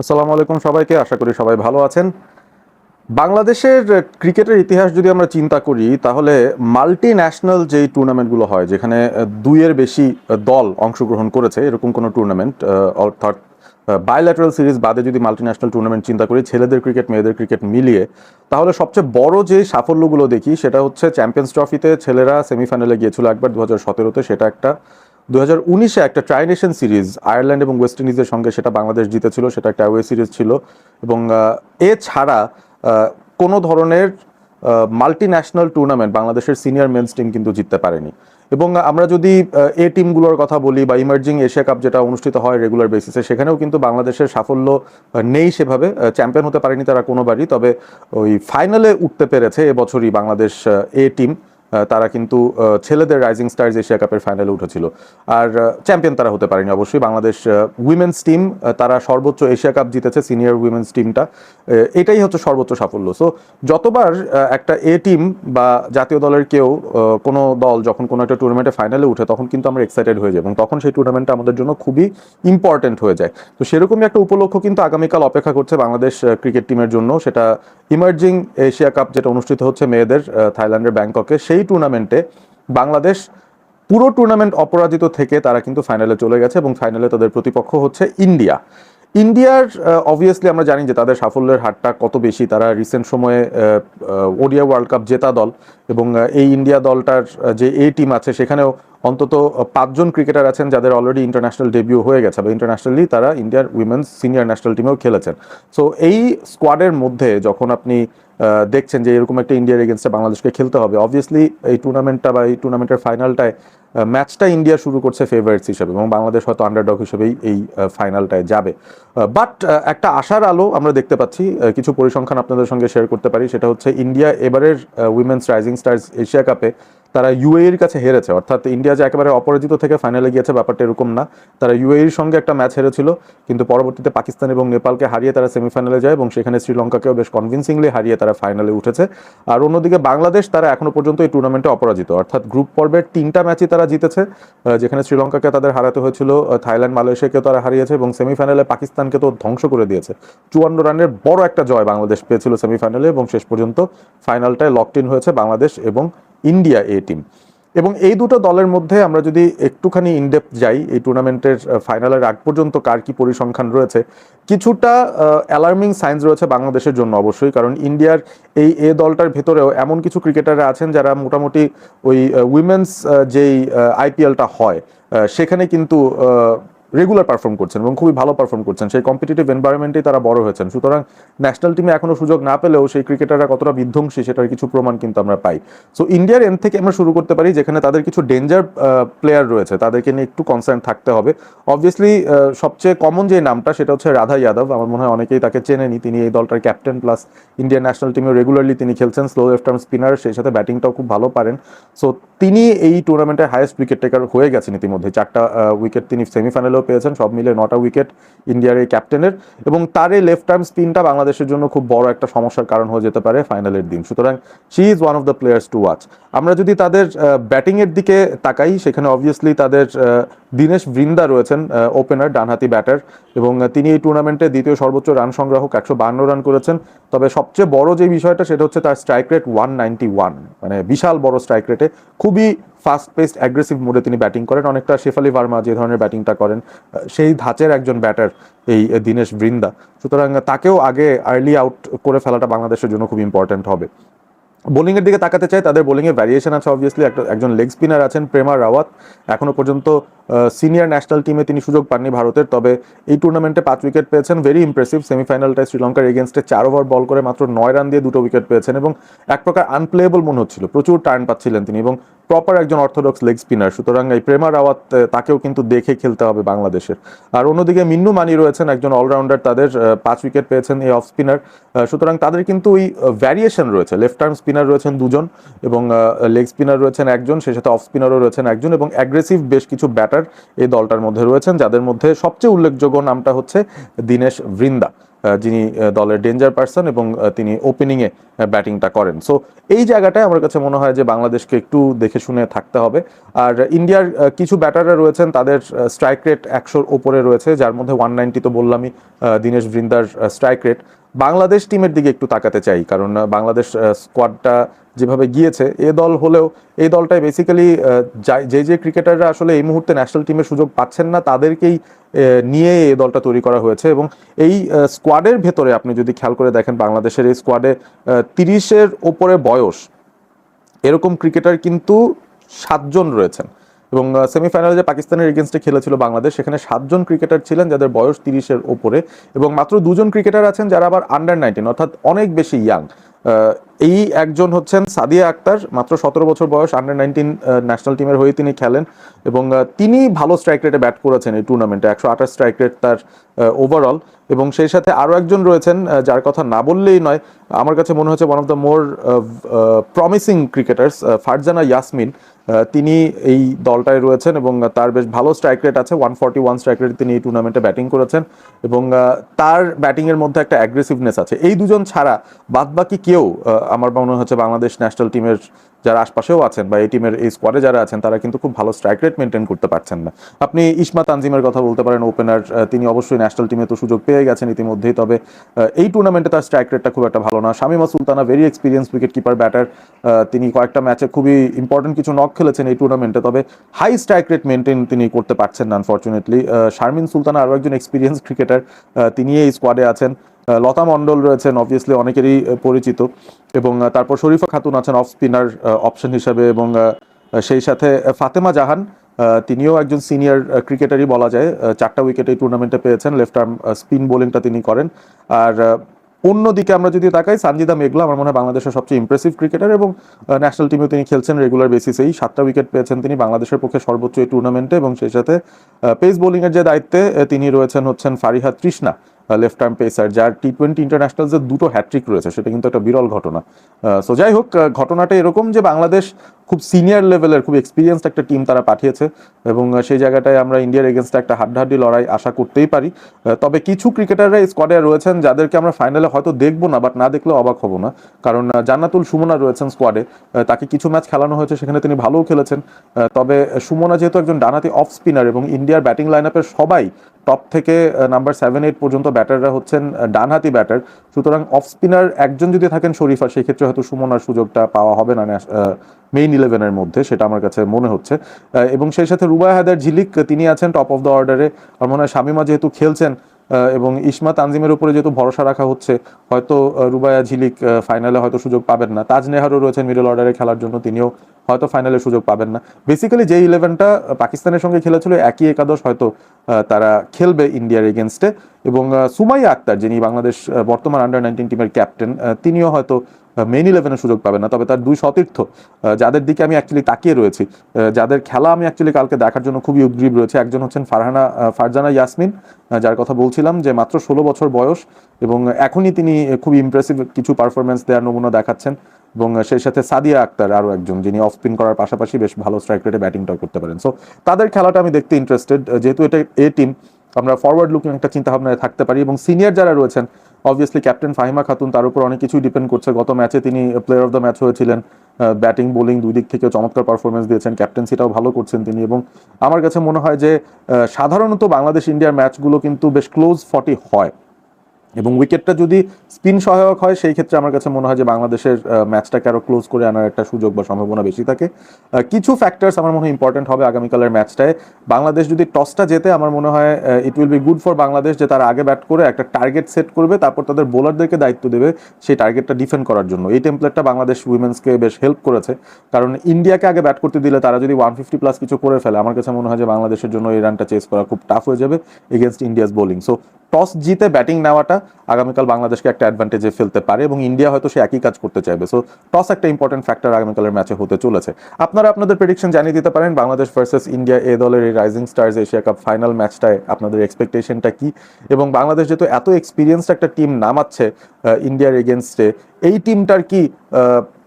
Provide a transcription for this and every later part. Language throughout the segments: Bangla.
আসসালামু আলাইকুম সবাইকে, আশা করি সবাই ভালো আছেন। বাংলাদেশের ক্রিকেটের ইতিহাস যদি আমরা চিন্তা করি তাহলে মাল্টি ন্যাশনাল যেই টুর্নামেন্টগুলো হয় যেখানে দুইয়ের বেশি দল অংশগ্রহণ করেছে এরকম কোনো টুর্নামেন্ট, অর্থাৎ বায়োল্যাটারাল সিরিজ বাদে যদি মাল্টি ন্যাশনাল টুর্নামেন্ট চিন্তা করি ছেলেদের ক্রিকেট মেয়েদের ক্রিকেট মিলিয়ে, তাহলে সবচেয়ে বড় যে সাফল্যগুলো দেখি সেটা হচ্ছে চ্যাম্পিয়ন্স ট্রফিতে ছেলেরা সেমিফাইনালে গিয়েছিল একবার 2017-তে, সেটা একটা। 2019-এ একটা ট্রাই নেশন সিরিজ আয়ারল্যান্ড এবং ওয়েস্ট ইন্ডিজের সঙ্গে সেটা বাংলাদেশ জিতেছিল, সেটা একটা অ্যাওয়ে সিরিজ ছিল। এবং এছাড়া কোনো ধরনের মাল্টি ন্যাশনাল টুর্নামেন্ট বাংলাদেশের সিনিয়র মেন্স টিম কিন্তু জিততে পারেনি। এবং আমরা যদি এ টিমগুলোর কথা বলি বা ইমার্জিং এশিয়া কাপ যেটা অনুষ্ঠিত হয় রেগুলার বেসিসে, সেখানেও কিন্তু বাংলাদেশের সাফল্য নেই সেভাবে। চ্যাম্পিয়ন হতে পারেনি তারা কোনোবারই, তবে ওই ফাইনালে উঠতে পেরেছে এবছরই বাংলাদেশ এ টিম। তারা কিন্তু ছেলেদের রাইজিং স্টার্স এশিয়া কাপের ফাইনালে উঠেছিল। আর চ্যাম্পিয়ন তারা হতে পারেনি অবশ্যই। বাংলাদেশ উইমেন্স টিম তারা সর্বোচ্চ এশিয়া কাপ জিতেছে, সিনিয়র উইমেন্স টিমটা। এটাই হচ্ছে সর্বোচ্চ সাফল্য। সো যতবার একটা এ টিম বা জাতীয় দলের কেউ কোনো দল যখন কোনো একটা টুর্নামেন্টে ফাইনালে উঠে তখন কিন্তু আমরা এক্সাইটেড হয়ে যাই এবং তখন সেই টুর্নামেন্টটা আমাদের জন্য খুবই ইম্পর্টেন্ট হয়ে যায়। তো সেরকমই একটা উপলক্ষ কিন্তু আগামীকাল অপেক্ষা করছে বাংলাদেশ ক্রিকেট টিমের জন্য। সেটা ইমার্জিং এশিয়া কাপ যেটা অনুষ্ঠিত হচ্ছে মেয়েদের থাইল্যান্ডের ব্যাংককে, সেই টুর্নামেন্টে বাংলাদেশ পুরো টুর্নামেন্ট অপরাজিত থেকে তারা কিন্তু ফাইনালে চলে গেছে এবং ফাইনালে তাদের প্রতিপক্ষ হচ্ছে ইন্ডিয়া। ইন্ডিয়ার অবভিয়াসলি আমরা জানি যে তাদের সাফল্যের হারটা কত বেশি। তারা রিসেন্ট সময়ে ওডিআই ওয়ার্ল্ড কাপ জেতা দল এবং এই ইন্ডিয়া দলটার যে এ টিম আছে সেখানেও অন্তত 5জন ক্রিকেটার আছেন যাদের অলরেডি ইন্টারন্যাশনাল ডেবিউ হয়ে গেছে বা ইন্টারন্যাশনালি তারা ইন্ডিয়ার উইমেন্স সিনিয়র ন্যাশনাল টিমেও খেলেছেন। সো এই স্কোয়াডের মধ্যে যখন আপনি দেখছেন যে এরকম একটা ইন্ডিয়ার এগেনস্টে বাংলাদেশকে খেলতে হবে, অবভিয়াসলি এই টুর্নামেন্টটা বা এই টুর্নামেন্টের ফাইনালটায় ম্যাচটা ইন্ডিয়া শুরু করছে ফেভারিটস হিসেবে এবং বাংলাদেশ হয়তো আন্ডারডগ হিসেবেই এই ফাইনালটায় যাবে। বাট একটা আশার আলো আমরা দেখতে পাচ্ছি। কিছু পরিসংখ্যান আপনাদের সঙ্গে শেয়ার করতে পারি। সেটা হচ্ছে ইন্ডিয়া এবারের উইমেন্স রাইজিং স্টার্স এশিয়া কাপে তারা ইউএইর কাছে হেরেছে। অর্থাৎ ইন্ডিয়া যে একেবারে অপরাজিত থেকে ফাইনালে গিয়েছে ব্যাপারটা এরকম না। তারা ইউএইর সঙ্গে একটা ম্যাচ হেরেছিল, কিন্তু পরবর্তীতে পাকিস্তান এবং নেপালকে হারিয়ে তারা সেমিফাইনালে যায় এবং সেখানে শ্রীলঙ্কাকেও বেশ কনভিনসিংলি হারিয়ে তারা ফাইনালে উঠেছে। আর অন্যদিকে বাংলাদেশ তারা এখনো পর্যন্ত এই টুর্নামেন্টে অপরাজিত, অর্থাৎ গ্রুপ পর্বের 3টা ম্যাচই তারা জিতেছে, যেখানে শ্রীলঙ্কাকে তাদের হারাতে হয়েছিল, থাইল্যান্ড মালয়েশিয়াকেও তারা হারিয়েছে এবং সেমিফাইনালে পাকিস্তানকে তো ধ্বংস করে দিয়েছে। 54 রানের বড় একটা জয় বাংলাদেশ পেয়েছিল সেমিফাইনালে এবং শেষ পর্যন্ত ফাইনালটায় লকড ইন হয়েছে বাংলাদেশ এবং ইন্ডিয়া এ টিম। এবং এই দুটো দলের মধ্যে আমরা যদি একটুখানি ইনডেপথ যাই এই টুর্নামেন্টের ফাইনালের আগ পর্যন্ত কার কি পরিসংখ্যান রয়েছে, কিছুটা অ্যালার্মিং সাইন্স রয়েছে বাংলাদেশের জন্য অবশ্যই। কারণ ইন্ডিয়ার এই এ দলটার ভেতরেও এমন কিছু ক্রিকেটাররা আছেন যারা মোটামুটি ওই উইমেন্স যেই আইপিএলটা হয় সেখানে কিন্তু রেগুলার পারফর্ম করছেন এবং খুবই ভালো পারফর্ম করছেন। সেই কম্পিটিটিভ এনভায়রনমেন্টেই তারা বড় হয়েছেন। সুতরাং ন্যাশনাল টিমে এখনো সুযোগ না পেলেও সেই ক্রিকেটাররা কতটা বিধ্বংসী সেটার কিছু প্রমাণ কিন্তু আমরা পাই। সো ইন্ডিয়ার এন্ড থেকে আমরা শুরু করতে পারি, যেখানে তাদের কিছু ডেঞ্জার প্লেয়ার রয়েছে, তাদেরকে নিয়ে একটু কনসার্ন থাকতে হবে। অবভিয়াসলি সবচেয়ে কমন যে নামটা সেটা হচ্ছে রাধা যাদব। আমার মনে হয় অনেকেই তাকে চেনেনি। তিনি এই দলটার ক্যাপ্টেন প্লাস ইন্ডিয়ান ন্যাশনাল টিমে রেগুলারলি তিনি খেলছেন, স্লো লেফট আর্ম স্পিনার, সেই সাথে ব্যাটিংটাও খুব ভালো পারেন। সো তিনি এই টুর্নামেন্টের হাইয়েস্ট উইকেট টেকার হয়ে গেছেন ইতিমধ্যে। 4টা উইকেট তিনি সেমিফাইনালেও পেয়েছেন, সব মিলে 9টা উইকেট ইন্ডিয়ার এই ক্যাপ্টেনের। এবং তার এই লেফট আর্ম স্পিনটা বাংলাদেশের জন্য খুব বড় একটা সমস্যার কারণ হয়ে যেতে পারে ফাইনালের দিন। সুতরাং she is one of the players to watch. আমরা যদি তাদের ব্যাটিংয়ের দিকে তাকাই, সেখানে অবভিয়াসলি তাদের দীনেশ বৃন্দা রয়েছেন ওপেনার, ডানহাতি ব্যাটার, এবং তিনি এই টুর্নামেন্টে দ্বিতীয় সর্বোচ্চ রান সংগ্রাহক, 152 রান করেছেন। তবে সবচেয়ে বড় যে বিষয়টা সেটা হচ্ছে তার স্ট্রাইক রেট 191, মানে বিশাল বড় স্ট্রাইক রেটে খুবই ফাস্ট পেসড অ্যাগ্রেসিভ মোডে তিনি ব্যাটিং করেন, অনেকটা শেফালি ভার্মা যে ধরনের ব্যাটিংটা করেন সেই ধাঁচের একজন ব্যাটার এই দীনেশ বৃন্দা। সুতরাং তাকেও আগে আর্লি আউট করে ফেলাটা বাংলাদেশের জন্য খুব ইম্পর্টেন্ট হবে। বোলিংয়ের দিকে তাকাতে চাই, তাদের বোলিংয়ে ভ্যারিয়েশন আছে অবভিয়াসলি। একজন লেগ স্পিনার আছেন প্রেমা রাওয়াত, এখনো পর্যন্ত সিনিয়র ন্যাশনাল টিমে তিনি সুযোগ পাননি ভারতের, তবে এই টুর্নামেন্টে 5 উইকেট পেয়েছেন, ভেরি ইমপ্রেসিভ। সেমিফাইনালটায় শ্রীলঙ্কার এগেনস্টে 4 ওভার বল করে মাত্র 9 রান দিয়ে 2টো উইকেট পেয়েছেন এবং এক প্রকার আনপ্লেয়েবল মনে হচ্ছিল, প্রচুর টার্ন পাচ্ছিলেন তিনি এবং প্রপার একজন অর্থোডক্স লেগ স্পিনার। সুতরাং এই প্রেমা রাওয়াত তাকেও কিন্তু দেখে খেলতে হবে বাংলাদেশের। আর অন্যদিকে মিন্নু মানি রয়েছেন একজন অলরাউন্ডার, তাদের 5 উইকেট পেয়েছেন এই অফ স্পিনার। সুতরাং তাদের কিন্তু ওই ভ্যারিয়েশন রয়েছে, লেফট আর্ম স্পিনার রয়েছেন 2জন এবং লেগ স্পিনার রয়েছেন 1জন, সেই সাথে অফ স্পিনারও রয়েছেন 1জন এবং অ্যাগ্রেসিভ বেশ কিছু ব্যাটার এই দলটার মধ্যে রয়েছেন, যাদের মধ্যে সবচেয়ে উল্লেখযোগ্য নামটা হচ্ছে দীনেশ বৃন্দা। যিনি দলের ডেঞ্জার পার্সন এবং তিনি ওপেনিংয়ে ব্যাটিংটা করেন। সো এই জায়গাটায় আমার কাছে মনে হয় যে বাংলাদেশকে একটু দেখে শুনে থাকতে হবে। আর ইন্ডিয়ার কিছু ব্যাটাররা রয়েছেন, তাদের স্ট্রাইক রেট 100-র ওপরে রয়েছে, যার মধ্যে 190 তো বললামই দীনেশ বৃন্দার স্ট্রাইক রেট। বাংলাদেশ টিমের দিকে একটু তাকাতে চাই, কারণ বাংলাদেশ স্কোয়াডটা যেভাবে গিয়েছে, এ দল হলেও এই দলটায় বেসিক্যালি যে ক্রিকেটাররা আসলে এই মুহূর্তে ন্যাশনাল টিমের সুযোগ পাচ্ছেন না তাদেরকেই নিয়ে এই দলটা তৈরি করা হয়েছে। এবং এই স্কোয়াডের ভেতরে আপনি যদি খেয়াল করে দেখেন, বাংলাদেশের এই স্কোয়াডে 30-এর ওপরে বয়স এরকম ক্রিকেটার কিন্তু 7 জন রয়েছেন। এবং সেমিফাইনালে যে পাকিস্তানের এগেনস্টে খেলেছিল বাংলাদেশ, সেখানে 7 জন ক্রিকেটার ছিলেন যাদের বয়স 30-এর ওপরে, এবং মাত্র 2জন ক্রিকেটার আছেন যারা আবার আন্ডার 19, অর্থাৎ অনেক বেশি ইয়াং। এই একজন হচ্ছেন সাদিয়া আক্তার, মাত্র 17 বছর বয়স, আন্ডার 19 ন্যাশনাল টিমের হয়ে তিনি খেলেন, এবং তিনি ভালো স্ট্রাইক রেটে ব্যাট করেছেন এই টুর্নামেন্টে, 128 স্ট্রাইক রেট তার ওভারঅল। এবং সেই সাথে আরও একজন রয়েছেন যার কথা না বললেই নয়, আমার কাছে মনে হচ্ছে one of the more promising cricketers, Farzana Yasmin. তিনি এই দলটায় রয়েছেন এবং তার বেশ ভালো স্ট্রাইক রেট আছে, 141 স্ট্রাইক রেট তিনি এই টুর্নামেন্টে ব্যাটিং করেছেন, এবং তার ব্যাটিংয়ের মধ্যে একটা অ্যাগ্রেসিভনেস আছে। এই দুজন ছাড়া বাদবাকি কেউ আমার মনে হচ্ছে বাংলাদেশ ন্যাশনাল টিমের যারা আশপাশেও আছেন বা এই টিমের এই স্কোয়াডে যারা আছেন, তারা কিন্তু খুব ভালো স্ট্রাইক রেট মেনটেন করতে পারছেন না। আপনি ইসমা তানজিমের কথা বলতে পারেন, ওপেনার, তিনি অবশ্যই ন্যাশনাল টিমে তো সুযোগ পেয়ে গেছেন ইতিমধ্যেই, তবে এই টুর্নামেন্টে তার স্ট্রাইক রেটটা খুব একটা ভালো না। Shamima Sultana, very experience wicket keeper batter, তিনি কয়েকটা ম্যাচে খুবই ইম্পর্টেন্ট কিছু নক খেলেছেন এই টুর্নামেন্টে, তবে হাই স্ট্রাইক রেট মেনটেন তিনি করতে পারছেন না আনফর্চুনেটলি। শারমিন সুলতানা আরও একজন এক্সপিরিয়েন্স ক্রিকেটার, তিনি এই স্কোয়াডে আছেন। লতা মণ্ডল রয়েছেন, অবভিয়াসলি অনেকেরই পরিচিত, এবং তারপর শরীফা খাতুন আছেন অফ স্পিনার অপশন হিসাবে, এবং সেই সাথে ফাতেমা জাহান, তিনিও একজন সিনিয়র ক্রিকেটারই বলা যায়, 4টা উইকেট এই টুর্নামেন্টে পেয়েছেন, লেফট আর্ম স্পিন বোলিংটা তিনি করেন। আর অন্যদিকে আমরা যদি তাকাই, সানজিদা মেঘলা আমার মনে হয় বাংলাদেশের সবচেয়ে ইমপ্রেসিভ ক্রিকেটার, এবং ন্যাশনাল টিমেও তিনি খেলছেন রেগুলার বেসিসেই, 7টা উইকেট পেয়েছেন তিনি, বাংলাদেশের পক্ষে সর্বোচ্চ এই টুর্নামেন্টে। এবং সেই সাথে পেস বোলিংয়ের যে দায়িত্বে তিনি রয়েছেন হচ্ছেন ফারিহা তৃষ্ণা, লেফট আর্ম পেসার, যার T20 ইন্টারন্যাশনালসের 2টো হ্যাট্রিক রয়েছে, সেটা কিন্তু একটা বিরল ঘটনা। সো যাই হোক, ঘটনাটা এরকম যে বাংলাদেশ খুব সিনিয়র লেভেলের, খুব এক্সপিরিয়েন্সড একটা টিম তারা পাঠিয়েছে, এবং সেই জায়গাটায় আমরা ইন্ডিয়ার এগেনস্টে একটা হাড্ডাহাড্ডি লড়াই আশা করতেই পারি। তবে কিছু ক্রিকেটাররা এই স্কোয়াডে রয়েছেন যাদেরকে আমরা ফাইনালে হয়তো দেখবো না, বাট না দেখলেও অবাক হবো না, কারণ জান্নাতুল সুমনা রয়েছেন স্কোয়াডে। তাকে কিছু ম্যাচ খেলানো হয়েছে, সেখানে তিনি ভালোও খেলেছেন। তবে সুমনা যেহেতু একজন ডানহাতি অফ স্পিনার, এবং ইন্ডিয়ার ব্যাটিং লাইন আপের সবাই টপ থেকে নাম্বার 7-8 পর্যন্ত ব্যাটাররা হচ্ছেন ডানহাতি ব্যাটার, সুতরাং অফ স্পিনার একজন যদি থাকেন শরীফা, সেই ক্ষেত্রে হয়তো সুমনার সুযোগটা পাওয়া হবে না মেইন 11-এর মধ্যে, সেটা আমার কাছে মনে হচ্ছে। এবং সেই সাথে রুবায়া হায়দার ঝিলিক, তিনি আছেন টপ অফ দ্য অর্ডারে। আমার মনে হয় শামিমা যেহেতু খেলছেন এবং ইসমা তানজিমের উপরে যেহেতু ভরসা রাখা হচ্ছে, হয়তো রুবায়া ঝিলিক ফাইনালে হয়তো সুযোগ পাবেন না। তাজ নেহারও রয়েছেন মিডল অর্ডারে খেলার জন্য, তিনিও হয়তো ফাইনালে সুযোগ পাবেন না। বেসিক্যালি যে 11টা পাকিস্তানের সঙ্গে খেলেছিল, একই একাদশ হয়তো তারা খেলবে ইন্ডিয়ার এগেনস্টে। এবং সুমাইয়া আক্তার, যিনি বাংলাদেশ বর্তমান আন্ডার 19 টিমের ক্যাপ্টেন, তিনিও হয়তো মেইন 11-এ সুযোগ পাবেন না। তবে তার দুই সতীর্থ, যাদের দিকে আমি অ্যাকচুয়ালি তাকিয়ে রয়েছি, যাদের খেলা আমি অ্যাকচুয়ালি কালকে দেখার জন্য খুবই উদ্গ্রীব রয়েছে, একজন হচ্ছেন ফারজানা ইয়াসমিন, যার কথা বলছিলাম, যে মাত্র 16 বছর বয়স, এবং এখনই তিনি খুবই ইমপ্রেসিভ কিছু পারফরমেন্স দেওয়ার নমুনা দেখাচ্ছেন। এবং সেই সাথে সাদিয়া আক্তার, আরও একজন, যিনি অফ স্পিন করার পাশাপাশি বেশ ভালো স্ট্রাইক রেটে ব্যাটিংটাও করতে পারেন। সো তাদের খেলাটা আমি দেখতে ইন্টারেস্টেড, যেহেতু এটা এ টিম, আমরা ফরওয়ার্ড লুকিং একটা চিন্তাভাবনায় থাকতে পারি। এবং সিনিয়র যারা রয়েছেন, অবভিয়াসলি ক্যাপ্টেন ফাহিমা খাতুন, তার উপর অনেক কিছুই ডিপেন্ড করছে। গত ম্যাচে তিনি প্লেয়ার অফ দ্য ম্যাচ হয়েছিলেন, ব্যাটিং বোলিং দুই দিক থেকে চমৎকার পারফরমেন্স দিয়েছেন, ক্যাপ্টেন্সিটাও ভালো করছেন তিনি। এবং আমার কাছে মনে হয় যে সাধারণত বাংলাদেশ ইন্ডিয়ার ম্যাচগুলো কিন্তু বেশ ক্লোজ 40 হয়, এবং উইকেটটা যদি স্পিন সহায়ক হয়, সেই ক্ষেত্রে আমার কাছে মনে হয় যে বাংলাদেশের ম্যাচটাকে আরও ক্লোজ করে আনার একটা সুযোগ বা সম্ভাবনা বেশি থাকে। কিছু ফ্যাক্টরস আমার মনে হয় ইম্পর্টেন্ট হবে আগামীকালের ম্যাচটায়। বাংলাদেশ যদি টসটা জেতে, আমার মনে হয় it will be good for Bangladesh, যে তারা আগে ব্যাট করে একটা টার্গেট সেট করবে, তারপর তাদের বোলারদেরকে দায়িত্ব দেবে সেই টার্গেটটা ডিফেন্ড করার জন্য। এই টেমপ্লেটটা বাংলাদেশ উইমেন্সকে বেশ হেল্প করেছে, কারণ ইন্ডিয়াকে আগে ব্যাট করতে দিলে তারা যদি 150+ কিছু করে ফেলে, আমার কাছে মনে হয় যে বাংলাদেশের জন্য এই রানটা চেস করা খুব টাফ হয়ে যাবে against India's bowling. So toss জিতে ব্যাটিং নেওয়াটা আগামীকাল বাংলাদেশকে একটা অ্যাডভান্টেজে ফেলতে পারে, এবং ইন্ডিয়া হয়তো সে একই কাজ করতে চাইবে। সো টস একটা ইম্পর্টেন্ট ফ্যাক্টর আগামীকালের ম্যাচে হতে চলেছে। আপনারা আপনাদের প্রেডিকশন জানিয়ে দিতে পারেন, বাংলাদেশ ভার্সেস ইন্ডিয়া এ দলের এই rising stars Asia cup final ম্যাচটায় আপনাদের এক্সপেকটেশনটা কি, এবং বাংলাদেশ যেহেতু এত এক্সপিরিয়েন্সড একটা টিম নামাচ্ছে ইন্ডিয়ার এগেনস্টে, এই টিমটার কি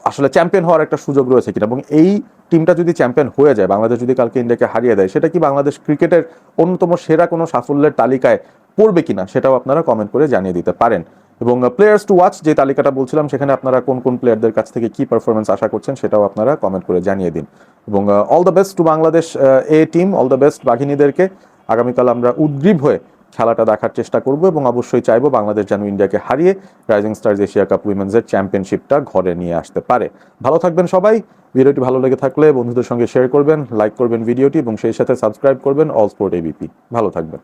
আসলে চ্যাম্পিয়ন হওয়ার একটা সুযোগ রয়েছে কিনা, এবং এই টিমটা যদি চ্যাম্পিয়ন হয়ে যায়, বাংলাদেশ যদি কালকে ইন্ডিয়াকে হারিয়ে দেয়, সেটা কি বাংলাদেশ ক্রিকেটের অন্যতম সেরা কোনো সাফল্যের তালিকায় পড়বে কিনা সেটাও আপনারা কমেন্ট করে জানিয়ে দিতে পারেন। এবং প্লেয়ার্স টু ওয়াচ যে তালিকাটা বলছিলাম, সেখানে আপনারা কোন কোন প্লেয়ারদের কাছ থেকে কি পারফরমেন্স আশা করছেন সেটাও আপনারা কমেন্ট করে জানিয়ে দিন। এবং all the best to Bangladesh A team, all the best বাঘিনীদেরকে। আগামীকাল আমরা উদ্গ্রীব হয়ে খেলাটা দেখার চেষ্টা করব এবং অবশ্যই চাইবো বাংলাদেশ যেন ইন্ডিয়াকে হারিয়ে রাইজিং স্টার্স এশিয়া কাপ উইমেন্সের চ্যাম্পিয়নশিপটা ঘরে নিয়ে আসতে পারে। ভালো থাকবেন সবাই। ভিডিওটি ভালো লেগে থাকলে বন্ধুদের সঙ্গে শেয়ার করবেন, লাইক করবেন ভিডিওটি এবং সেই সাথে সাবস্ক্রাইব করবেন অল স্পোর্ট এবিপি। ভালো থাকবেন।